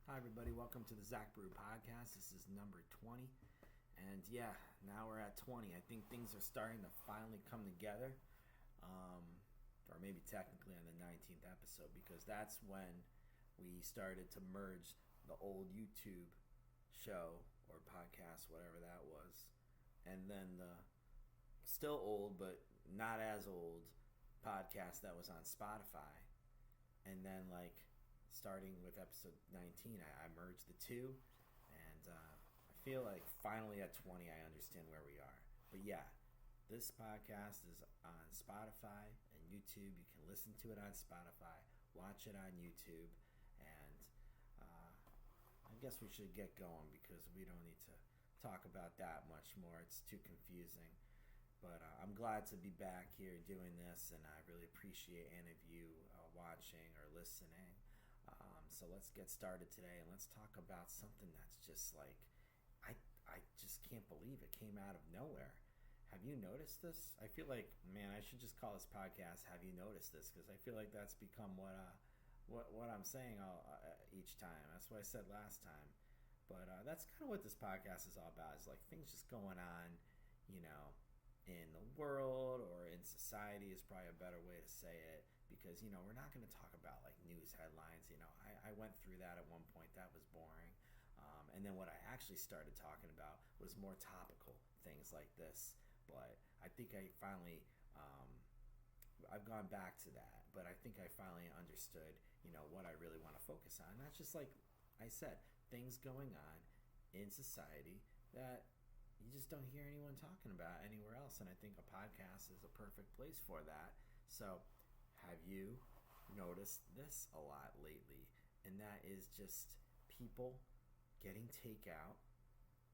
Hi, everybody. Welcome to the Zach Brew Podcast. This is number 20. And yeah, now we're at 20. I think things are starting to finally come together. Or maybe technically on the 19th episode, because that's when we started to merge the old YouTube show or podcast, whatever that was, and then the still old but not as old podcast that was on Spotify. And then, starting with episode 19, I merged the two, and I feel like finally at 20 I understand where we are. But yeah, this podcast is on Spotify and YouTube. You can listen to it on Spotify, watch it on YouTube, and I guess we should get going because we don't need to talk about that much more. It's too confusing. But I'm glad to be back here doing this, and I really appreciate any of you watching or listening. So let's get started today, and let's talk about something that's just I just can't believe it came out of nowhere. Have you noticed this? I feel like, man, I should just call this podcast "Have You Noticed This?" because I feel like that's become what I'm saying each time. That's what I said last time. But that's kind of what this podcast is all about. Is like things just going on, in the world or in society is probably a better way to say it, because we're not going to talk about like news headlines. I went through that at one point. That was boring. And then what I actually started talking about was more topical things like this. But I think I finally I've gone back to that, but I think I finally understood what I really want to focus on. And that's just like I said, things going on in society that you just don't hear anyone talking about anywhere else. And I think a podcast is a perfect place for that. So have you noticed this a lot lately? And that is just people getting takeout,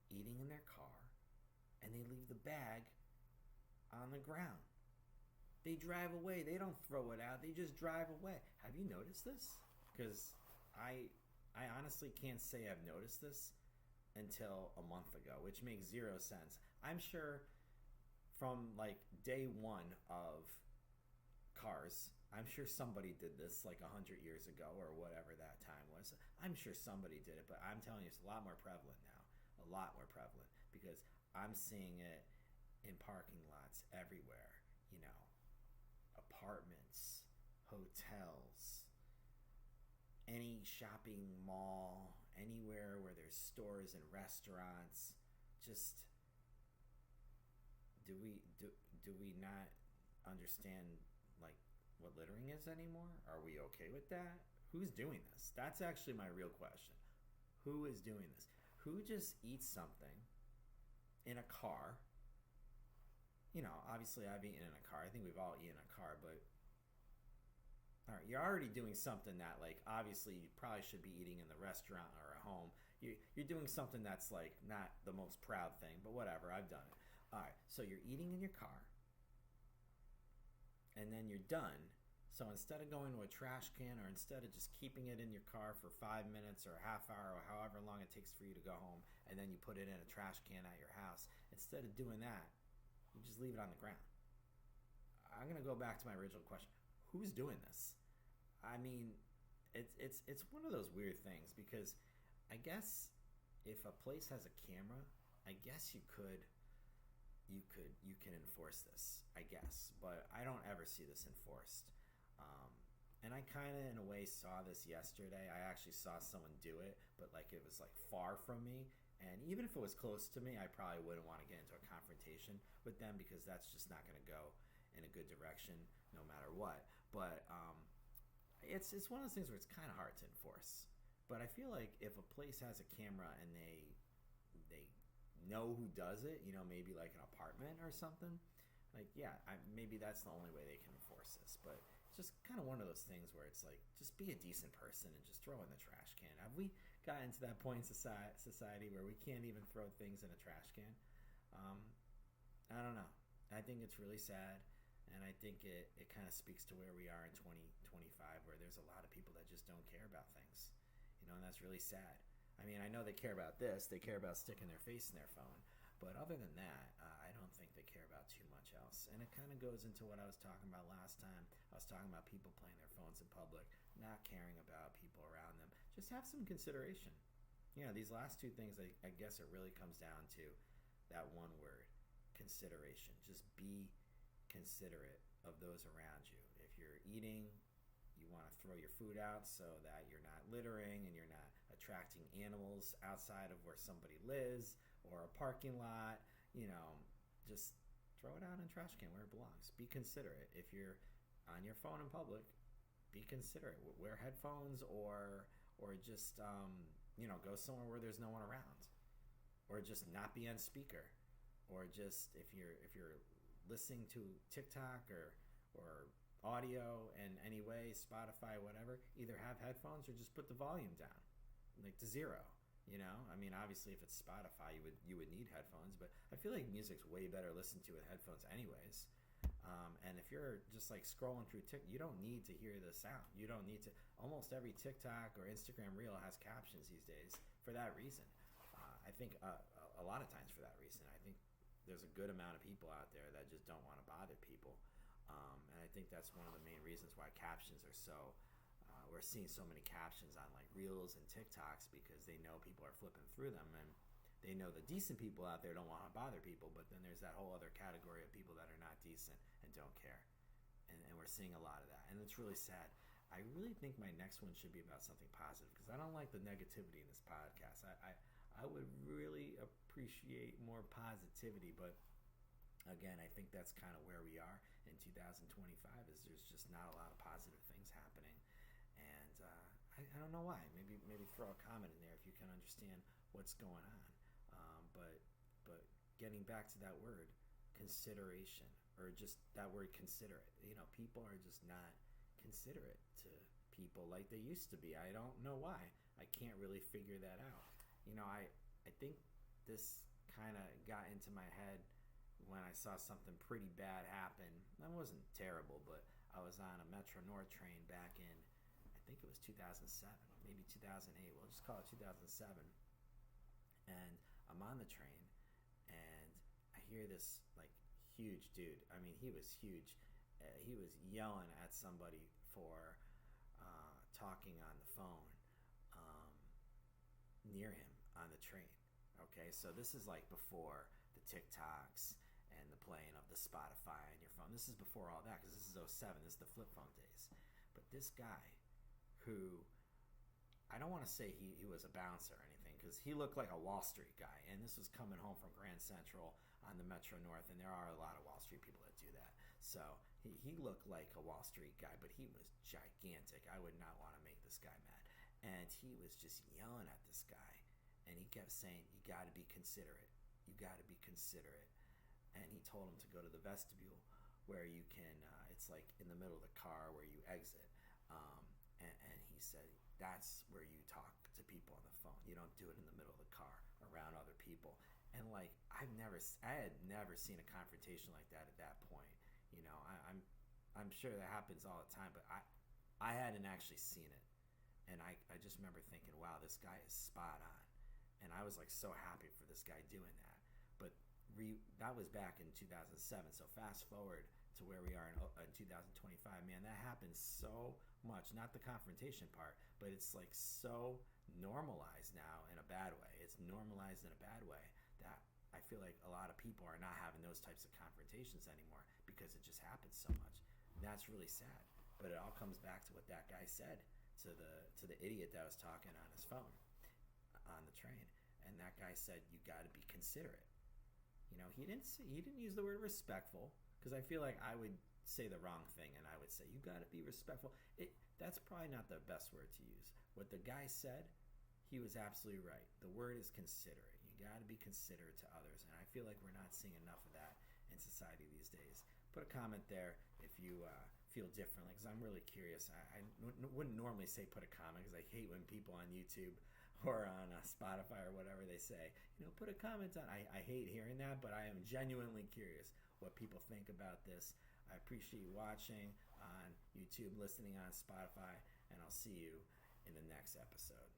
eating in their car, and they leave the bag on the ground. They drive away. They don't throw it out. They just drive away. Have you noticed this? Because I honestly can't say I've noticed this until a month ago, which makes zero sense. I'm sure from day one of cars, I'm sure somebody did this 100 years ago or whatever that time was. I'm sure somebody did it, but I'm telling you, it's a lot more prevalent now. A lot more prevalent, because I'm seeing it in parking lots everywhere. Apartments, hotels, any shopping mall, anywhere where there's stores and restaurants. Just do we not understand what littering is anymore? Are we okay with that? Who's doing this? That's actually my real question. Who is doing this? Who just eats something in a car? Obviously I've eaten in a car. I think we've all eaten in a car, but all right, you're already doing something that obviously you probably should be eating in the restaurant or at home. You're doing something that's not the most proud thing, but whatever, I've done it. All right, so you're eating in your car, and then you're done. So instead of going to a trash can, or instead of just keeping it in your car for 5 minutes or a half hour or however long it takes for you to go home, and then you put it in a trash can at your house, instead of doing that, you just leave it on the ground. I'm going to go back to my original question. Who's doing this? I mean, it's one of those weird things, because I guess if a place has a camera, I guess you can enforce this, I guess, but I don't ever see this enforced. And I kind of in a way saw this yesterday. I actually saw someone do it, but it was far from me. And even if it was close to me, I probably wouldn't want to get into a confrontation with them, because that's just not going to go in a good direction no matter what. But it's one of those things where it's kind of hard to enforce. But I feel like if a place has a camera and they know who does it, maybe an apartment or something, maybe that's the only way they can enforce this. But it's just kind of one of those things where it's just be a decent person and just throw in the trash can. Have we gotten to that point in society where we can't even throw things in a trash can? I don't know. I think it's really sad, and I think it kind of speaks to where we are in 2025, where there's a lot of people that just don't care about things, and that's really sad. I mean, I know they care about this. They care about sticking their face in their phone. But other than that, I don't think they care about too much else. And it kind of goes into what I was talking about last time. I was talking about people playing their phones in public, not caring about people around them, just just have some consideration. These last two things, I guess it really comes down to that one word, consideration. Just be considerate of those around you. If you're eating, you want to throw your food out so that you're not littering and you're not attracting animals outside of where somebody lives or a parking lot. Just throw it out in a trash can where it belongs. Be considerate. If you're on your phone in public, be considerate. Wear headphones or just go somewhere where there's no one around, or just not be on speaker, or just if you're listening to TikTok or audio in any way, Spotify, whatever, either have headphones or just put the volume down, like to zero. Obviously, if it's Spotify, you would need headphones, but I feel like music's way better listened to with headphones anyways. And if you're just like scrolling through TikTok, you don't need to hear the sound. You don't need to. Almost every TikTok or Instagram reel has captions these days for that reason. I think a lot of times for that reason. I think there's a good amount of people out there that just don't want to bother people. And I think that's one of the main reasons why captions are so. We're seeing so many captions on like Reels and TikToks because they know people are flipping through them, and they know the decent people out there don't want to bother people, but then there's that whole other category of people that are not decent and don't care. And we're seeing a lot of that, and it's really sad. I really think my next one should be about something positive because I don't like the negativity in this podcast. I would really appreciate more positivity, but again, I think that's kind of where we are in 2025 is there's just not a lot of positive things happening. And I don't know why. Maybe throw a comment in there if you can understand what's going on. But getting back to that word, consideration, or just that word considerate. People are just not considerate to people like they used to be. I don't know why. I can't really figure that out. I think this kind of got into my head when I saw something pretty bad happen. That wasn't terrible, but I was on a Metro North train back in, I think it was 2007, maybe 2008. We'll just call it 2007. And I'm on the train, and I hear this like huge dude. He was huge. He was yelling at somebody for talking on the phone near him on the train. Okay, so this is like before the TikToks and the playing of the Spotify on your phone. This is before all that because this is 07. This is the flip phone days. But this guy, who I don't want to say he was a bouncer or anything because he looked like a Wall Street guy, and this was coming home from Grand Central on the Metro North, and there are a lot of Wall Street people that do that. So he looked like a Wall Street guy, but he was gigantic. I would not want to make this guy mad. And he was just yelling at this guy, and he kept saying, you got to be considerate. You got to be considerate. And he told him to go to the vestibule where you can, it's like in the middle of the car where you exit. And he said, that's where you talk to people on the phone. You don't do it in the middle of the car around other people. And like, I had never seen a confrontation like that at that point. I'm sure that happens all the time, but I hadn't actually seen it. And I just remember thinking, wow, this guy is spot on. And I was like so happy for this guy doing that. But that was back in 2007. So fast forward to where we are in 2025, man, that happens so much. Not the confrontation part, but it's like so normalized now in a bad way. It's normalized in a bad way that I feel like a lot of people are not having those types of confrontations anymore because it just happens so much. And that's really sad. But it all comes back to what that guy said to the idiot that was talking on his phone on the train. And that guy said, you got to be considerate. He didn't use the word respectful, because I feel like I would say the wrong thing and I would say, you got to be respectful. That's probably not the best word to use. What the guy said, he was absolutely right. The word is considerate. You got to be considerate to others, and I feel like we're not seeing enough of that in society these days. Put a comment there if you feel differently, because I'm really curious. I wouldn't normally say put a comment, because I hate when people on YouTube or on Spotify or whatever they say, put a comment on. I hate hearing that, but I am genuinely curious what people think about this. I appreciate you watching on YouTube, listening on Spotify, and I'll see you in the next episode.